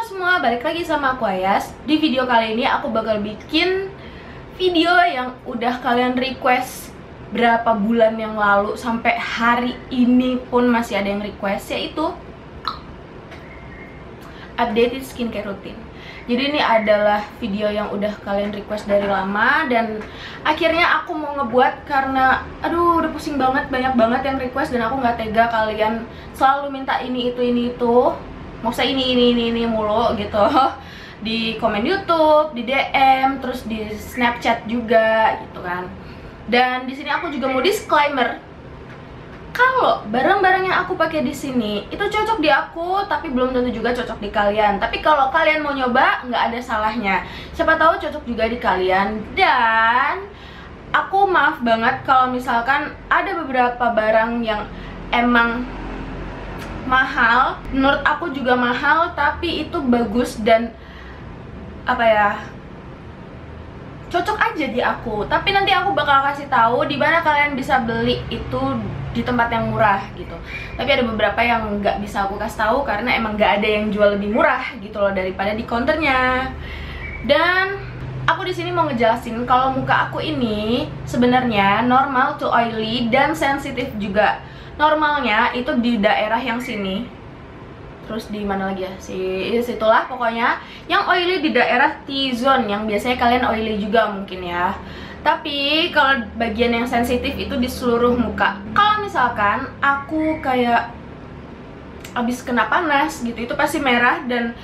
semua, balik lagi sama aku Ayas. Di video kali ini aku bakal bikin video yang udah kalian request berapa bulan yang lalu, sampai hari ini pun masih ada yang request, yaitu updated skincare routine. Jadi ini adalah video yang udah kalian request dari lama, dan akhirnya aku mau ngebuat karena aduh udah pusing banget, banyak banget yang request, dan aku nggak tega kalian selalu minta ini itu mau saya ini mulu gitu di komen YouTube, di DM, terus di Snapchat juga gitu kan. Dan di sini aku juga mau disclaimer kalau barang-barang yang aku pakai di sini itu cocok di aku, tapi belum tentu juga cocok di kalian. Tapi kalau kalian mau nyoba, nggak ada salahnya. Siapa tahu cocok juga di kalian. Dan aku maaf banget kalau misalkan ada beberapa barang yang emang mahal, menurut aku juga mahal, tapi itu bagus dan apa ya, cocok aja di aku. Tapi nanti aku bakal kasih tahu di mana kalian bisa beli itu di tempat yang murah gitu. Tapi ada beberapa yang nggak bisa aku kasih tahu karena emang nggak ada yang jual lebih murah gitu loh daripada di counternya. Dan aku di sini mau ngejelasin kalau muka aku ini sebenarnya normal to oily dan sensitif juga. Normalnya itu di daerah yang sini, terus di mana lagi ya, situlah pokoknya. Yang oily di daerah T-zone, yang biasanya kalian oily juga mungkin ya. Tapi kalau bagian yang sensitif itu di seluruh muka. Kalau misalkan aku kayak abis kena panas gitu, itu pasti merah. Dan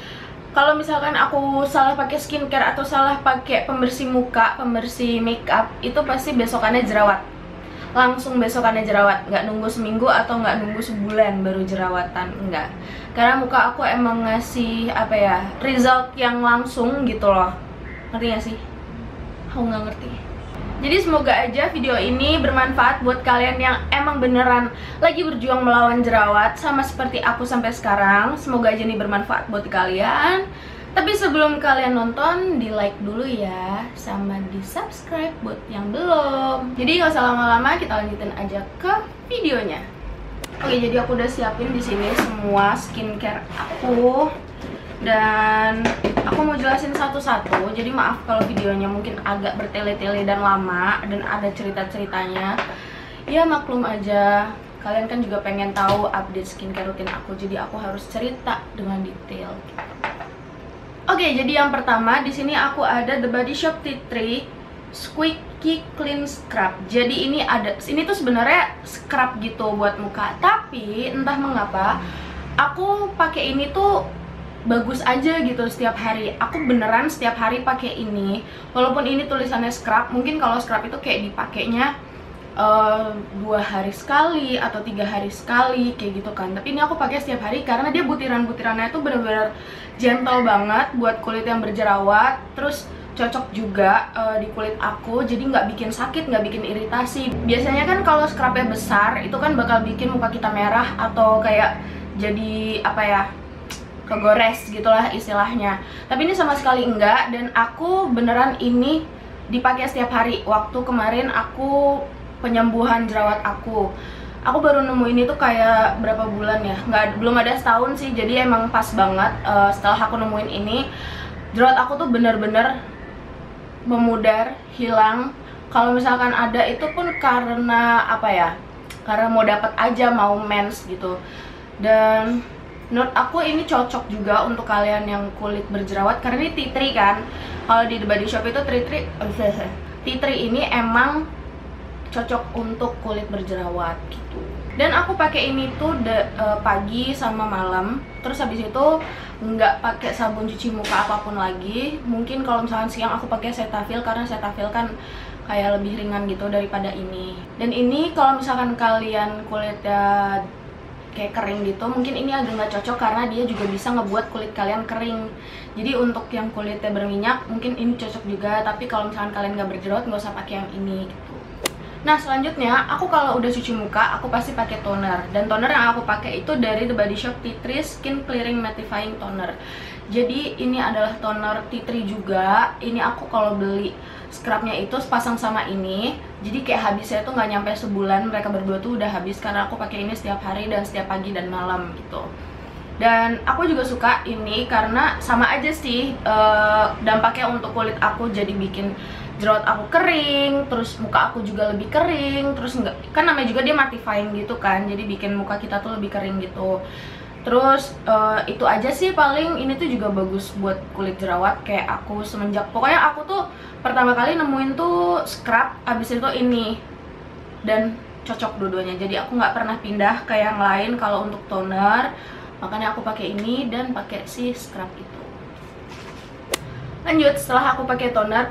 kalau misalkan aku salah pakai skincare atau salah pakai pembersih muka, pembersih makeup, itu pasti besokannya jerawat. Langsung besokannya jerawat, nggak nunggu seminggu atau nggak nunggu sebulan baru jerawatan, enggak. Karena muka aku emang ngasih apa ya, result yang langsung gitu loh. Ngerti gak sih? Aku nggak ngerti. Jadi semoga aja video ini bermanfaat buat kalian yang emang beneran lagi berjuang melawan jerawat sama seperti aku sampai sekarang. Semoga aja ini bermanfaat buat kalian. Tapi sebelum kalian nonton, di like dulu ya, sama di subscribe buat yang belum. Jadi nggak usah lama-lama, kita lanjutin aja ke videonya. Oke, jadi aku udah siapin di sini semua skincare aku, dan aku mau jelasin satu-satu. Jadi maaf kalau videonya mungkin agak bertele-tele dan lama, dan ada cerita-ceritanya. Ya maklum aja, kalian kan juga pengen tahu update skincare rutin aku, jadi aku harus cerita dengan detail. Oke, jadi yang pertama di sini aku ada The Body Shop Tea Tree Squeaky Clean Scrub. Jadi ini tuh sebenarnya scrub gitu buat muka, tapi entah mengapa aku pakai ini tuh bagus aja gitu setiap hari. Aku beneran setiap hari pakai ini, walaupun ini tulisannya scrub. Mungkin kalau scrub itu kayak dipakainya 2 hari sekali atau 3 hari sekali kayak gitu kan. Tapi ini aku pakai setiap hari karena dia butiran-butirannya itu bener-bener gentle banget buat kulit yang berjerawat. Terus cocok juga di kulit aku, jadi nggak bikin sakit, nggak bikin iritasi. Biasanya kan kalau scrubnya besar itu kan bakal bikin muka kita merah atau kayak jadi apa ya, kegores gitulah istilahnya. Tapi ini sama sekali enggak, dan aku beneran ini dipakai setiap hari. Waktu kemarin aku penyembuhan jerawat aku baru nemu ini tuh kayak berapa bulan ya, belum ada setahun sih. Jadi emang pas banget setelah aku nemuin ini, jerawat aku tuh bener-bener memudar, hilang. Kalau misalkan ada itu pun karena apa ya, karena mau dapet aja, mau mens gitu. Dan menurut aku ini cocok juga untuk kalian yang kulit berjerawat, karena ini tea tree kan. Kalau di The Body Shop itu tea tree ini emang cocok untuk kulit berjerawat gitu. Dan aku pakai ini tuh pagi sama malam. Terus habis itu nggak pakai sabun cuci muka apapun lagi. Mungkin kalau misalkan siang aku pakai Cetaphil, karena Cetaphil kan kayak lebih ringan gitu daripada ini. Dan ini kalau misalkan kalian kulitnya kayak kering gitu, mungkin ini agak nggak cocok karena dia juga bisa ngebuat kulit kalian kering. Jadi untuk yang kulitnya berminyak mungkin ini cocok juga, tapi kalau misalkan kalian nggak berjerawat nggak usah pakai yang ini gitu. Nah selanjutnya, aku kalau udah cuci muka aku pasti pakai toner. Dan toner yang aku pakai itu dari The Body Shop Tea Tree Skin Clearing Mattifying Toner. Jadi ini adalah toner tea tree juga. Ini aku kalau beli scrubnya itu sepasang sama ini. Jadi kayak habisnya tuh nggak nyampe sebulan, mereka berdua tuh udah habis karena aku pakai ini setiap hari dan setiap pagi dan malam gitu. Dan aku juga suka ini karena sama aja sih dampaknya untuk kulit aku, jadi bikin jerawat aku kering, terus muka aku juga lebih kering, terus enggak, kan namanya juga dia mattifying gitu kan, jadi bikin muka kita tuh lebih kering gitu. Terus itu aja sih paling. Ini tuh juga bagus buat kulit jerawat kayak aku semenjak, pokoknya aku tuh pertama kali nemuin tuh scrub, abis itu ini, dan cocok dua-duanya, jadi aku nggak pernah pindah ke yang lain kalau untuk toner. Makanya aku pakai ini dan pakai si scrub itu. Lanjut, setelah aku pakai toner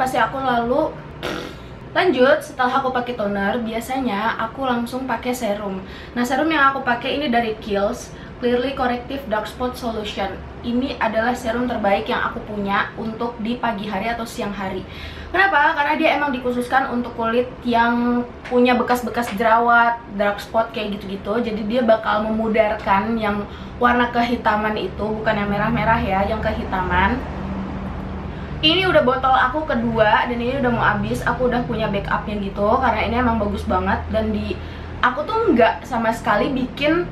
setelah aku pakai toner, biasanya aku langsung pakai serum. Nah, serum yang aku pakai ini dari Kiehl's Clearly Corrective Dark Spot Solution. Ini adalah serum terbaik yang aku punya untuk di pagi hari atau siang hari. Kenapa? Karena dia emang dikhususkan untuk kulit yang punya bekas-bekas jerawat, dark spot kayak gitu-gitu. Jadi dia bakal memudarkan yang warna kehitaman itu, bukan yang merah-merah ya, yang kehitaman. Ini udah botol aku kedua dan ini udah mau habis. Aku udah punya backupnya gitu karena ini emang bagus banget. Dan aku tuh nggak sama sekali bikin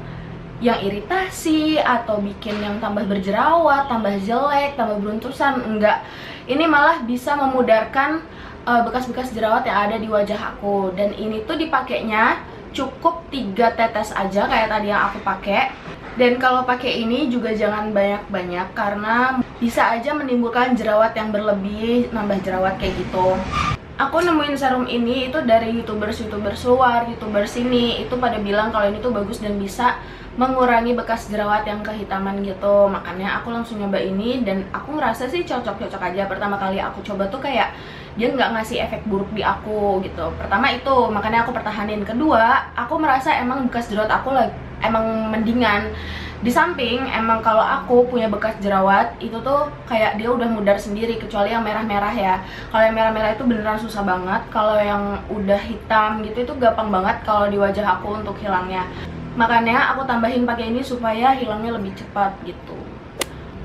yang iritasi atau bikin yang tambah berjerawat, tambah jelek, tambah beruntusan, enggak. Ini malah bisa memudarkan bekas-bekas jerawat yang ada di wajah aku. Dan ini tuh dipakainya cukup 3 tetes aja kayak tadi yang aku pakai. Dan kalau pakai ini juga jangan banyak-banyak karena bisa aja menimbulkan jerawat yang berlebih, nambah jerawat kayak gitu. Aku nemuin serum ini itu dari youtubers luar, youtubers sini itu pada bilang kalau ini tuh bagus dan bisa mengurangi bekas jerawat yang kehitaman gitu. Makanya aku langsung nyoba ini dan aku ngerasa sih cocok-cocok aja. Pertama kali aku coba tuh kayak dia nggak ngasih efek buruk di aku gitu. Pertama itu, makanya aku pertahanin. Kedua, aku merasa emang bekas jerawat aku emang mendingan. Di samping emang kalau aku punya bekas jerawat itu tuh kayak dia udah mudar sendiri, kecuali yang merah-merah ya. Kalau yang merah-merah itu beneran susah banget. Kalau yang udah hitam gitu itu gampang banget kalau di wajah aku untuk hilangnya. Makanya aku tambahin pakai ini supaya hilangnya lebih cepat gitu.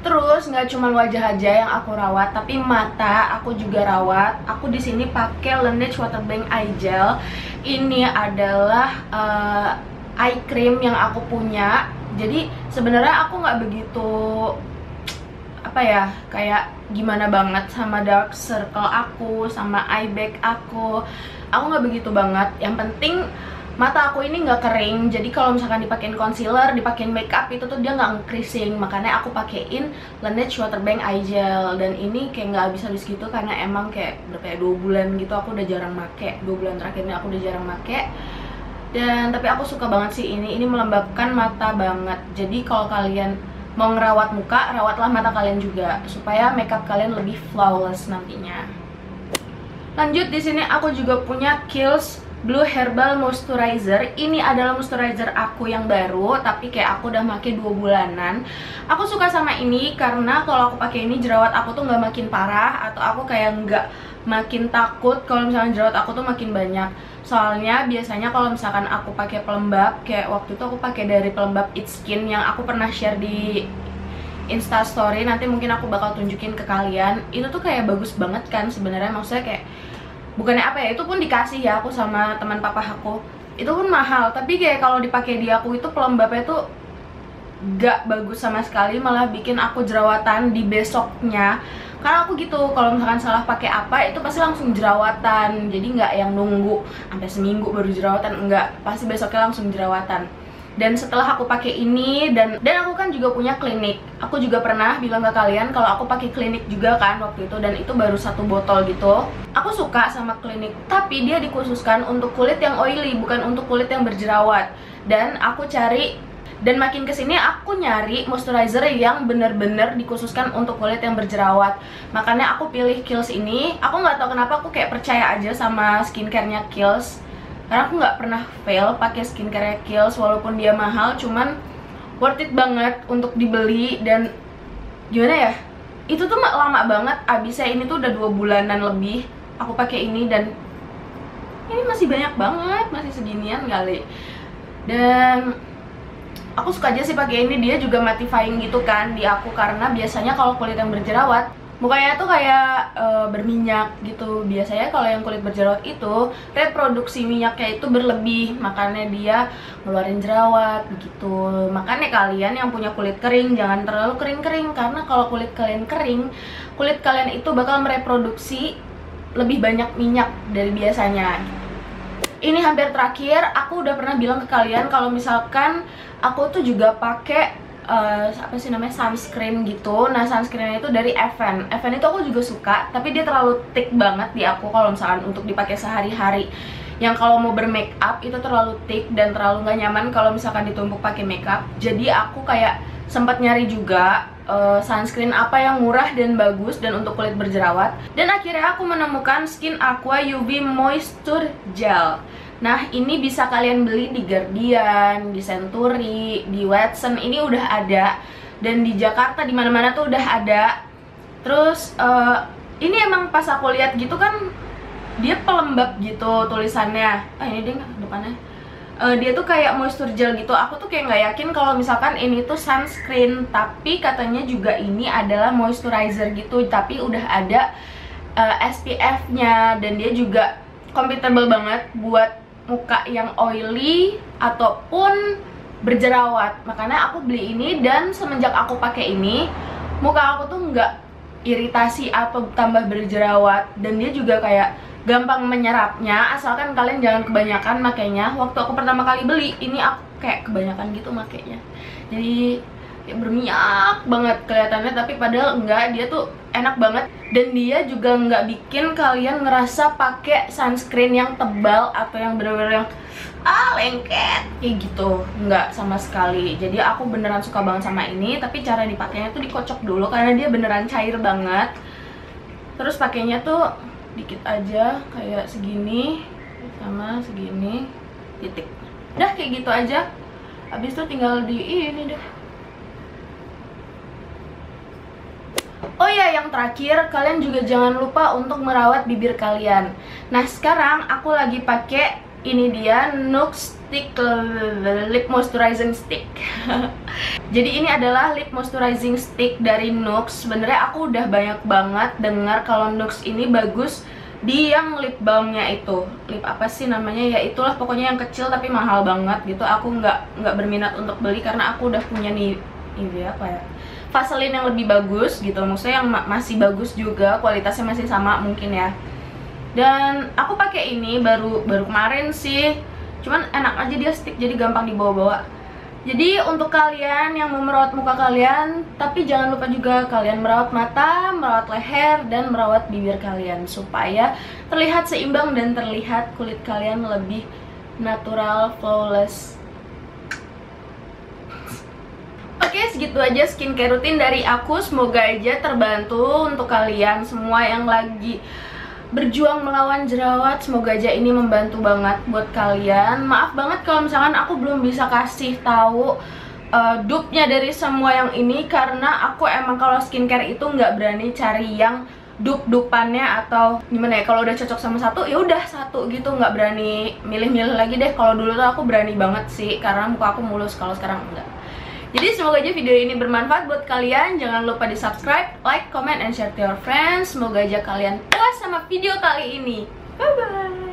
Terus nggak cuma wajah aja yang aku rawat, tapi mata aku juga rawat. Aku di sini pakai Laneige Waterbank Eye Gel. Ini adalah eye cream yang aku punya. Jadi sebenarnya aku nggak begitu apa ya, kayak gimana banget sama dark circle aku, sama eye bag aku. Aku nggak begitu banget. Yang penting mata aku ini nggak kering, jadi kalau misalkan dipakein concealer, dipakein makeup itu tuh dia nggak nge-creasing. Makanya aku pakein Laneige Waterbank Eye Gel. Dan ini kayak nggak habis-habis gitu karena emang kayak berapa ya, 2 bulan gitu aku udah jarang make. 2 bulan terakhir ini aku udah jarang make. Dan tapi aku suka banget sih ini melembabkan mata banget. Jadi kalau kalian mau ngerawat muka, rawatlah mata kalian juga supaya makeup kalian lebih flawless nantinya. Lanjut, di sini aku juga punya Kiehl's Blue Herbal Moisturizer. Ini adalah moisturizer aku yang baru, tapi kayak aku udah pakai 2 bulanan. Aku suka sama ini karena kalau aku pakai ini jerawat aku tuh nggak makin parah, atau aku kayak nggak makin takut kalau misalnya jerawat aku tuh makin banyak. Soalnya biasanya kalau misalkan aku pakai pelembab, kayak waktu itu aku pakai dari pelembab It's Skin yang aku pernah share di Instastory, nanti mungkin aku bakal tunjukin ke kalian. Itu tuh kayak bagus banget kan sebenarnya, maksudnya kayak bukannya apa ya, itu pun dikasih ya aku sama teman papa aku, itu pun mahal, tapi kayak kalau dipakai di aku itu pelembabnya tuh gak bagus sama sekali, malah bikin aku jerawatan di besoknya. Karena aku gitu, kalau misalkan salah pakai apa itu pasti langsung jerawatan. Jadi nggak yang nunggu sampai seminggu baru jerawatan, enggak, pasti besoknya langsung jerawatan. Dan setelah aku pakai ini, dan aku kan juga punya Clinique. Aku juga pernah bilang ke kalian kalau aku pakai Clinique juga kan waktu itu, dan itu baru 1 botol gitu. Aku suka sama Clinique, tapi dia dikhususkan untuk kulit yang oily, bukan untuk kulit yang berjerawat. Dan aku cari, dan makin kesini aku nyari moisturizer yang bener-bener dikhususkan untuk kulit yang berjerawat. Makanya aku pilih Kiehl's ini. Aku nggak tahu kenapa aku kayak percaya aja sama skincare-nya Kiehl's, karena aku nggak pernah fail pakai skincare Kiehl's walaupun dia mahal, cuman worth it banget untuk dibeli. Dan gimana ya, itu tuh lama banget habisnya. Ini tuh udah 2 bulanan lebih aku pakai ini, dan ini masih banyak banget, masih seginian kali. Dan aku suka aja sih pakai ini. Dia juga mattifying gitu kan di aku, karena biasanya kalau kulit yang berjerawat mukanya tuh kayak berminyak gitu. Biasanya kalau yang kulit berjerawat itu reproduksi minyaknya itu berlebih, makanya dia ngeluarin jerawat begitu. Makanya kalian yang punya kulit kering jangan terlalu kering-kering, karena kalau kulit kalian kering, kulit kalian itu bakal mereproduksi lebih banyak minyak dari biasanya. Ini hampir terakhir, aku udah pernah bilang ke kalian kalau misalkan aku tuh juga pakai apa sih namanya, sunscreen gitu. Nah, sunscreen itu dari Evan. Evan itu aku juga suka, tapi dia terlalu thick banget di aku kalau misalkan untuk dipakai sehari-hari. Yang kalau mau bermake up itu terlalu thick dan terlalu nggak nyaman kalau misalkan ditumpuk pakai makeup. Jadi aku kayak sempat nyari juga sunscreen apa yang murah dan bagus dan untuk kulit berjerawat. Dan akhirnya aku menemukan Skin Aqua UV Moisture Gel. Nah, ini bisa kalian beli di Guardian, di Century, di Watson. Ini udah ada, dan di Jakarta di mana-mana tuh udah ada. Terus ini emang pas aku lihat gitu kan, dia pelembab gitu tulisannya. Ini dia depannya. Dia tuh kayak moisture gel gitu. Aku tuh kayak nggak yakin kalau misalkan ini tuh sunscreen, tapi katanya juga ini adalah moisturizer gitu. Tapi udah ada SPF-nya, dan dia juga compatible banget buat muka yang oily ataupun berjerawat. Makanya aku beli ini, dan semenjak aku pakai ini, muka aku tuh nggak iritasi atau tambah berjerawat, dan dia juga kayak gampang menyerapnya, asalkan kalian jangan kebanyakan makainya. Waktu aku pertama kali beli ini, aku kayak kebanyakan gitu makainya, jadi kayak berminyak banget kelihatannya, tapi padahal enggak, dia tuh enak banget. Dan dia juga nggak bikin kalian ngerasa pakai sunscreen yang tebal atau yang bener-bener yang lengket kayak gitu, nggak sama sekali. Jadi aku beneran suka banget sama ini. Tapi cara dipakainya tuh dikocok dulu karena dia beneran cair banget. Terus pakainya tuh dikit aja, kayak segini sama segini, titik. Udah kayak gitu aja. Habis itu tinggal di ini deh. Oh ya, yang terakhir, kalian juga jangan lupa untuk merawat bibir kalian. Nah, sekarang aku lagi pakai ini dia, Nux Stick Lip Moisturizing Stick. Jadi ini adalah lip moisturizing stick dari Nux. Sebenarnya aku udah banyak banget dengar kalau Nux ini bagus di yang lip balmnya itu. Lip apa sih namanya? Ya itulah pokoknya yang kecil tapi mahal banget gitu. Aku nggak berminat untuk beli karena aku udah punya nih, ini apa ya, Vaseline yang lebih bagus gitu, maksudnya yang masih bagus juga, kualitasnya masih sama mungkin ya. Dan aku pakai ini baru kemarin sih, cuman enak aja, dia stick jadi gampang dibawa-bawa. Jadi untuk kalian yang mau merawat muka kalian, tapi jangan lupa juga kalian merawat mata, merawat leher, dan merawat bibir kalian supaya terlihat seimbang dan terlihat kulit kalian lebih natural, flawless. Oke, segitu aja skincare rutin dari aku. Semoga aja terbantu untuk kalian semua yang lagi berjuang melawan jerawat. Semoga aja ini membantu banget buat kalian. Maaf banget kalau misalkan aku belum bisa kasih tahu dupe-nya dari semua yang ini, karena aku emang kalau skincare itu nggak berani cari yang dupe-dupannya atau gimana ya. Kalau udah cocok sama satu ya udah satu gitu, nggak berani milih-milih lagi deh. Kalau dulu tuh aku berani banget sih karena muka aku mulus, kalau sekarang enggak. Jadi semoga aja video ini bermanfaat buat kalian. Jangan lupa di subscribe, like, comment, and share to your friends. Semoga aja kalian puas sama video kali ini. Bye bye.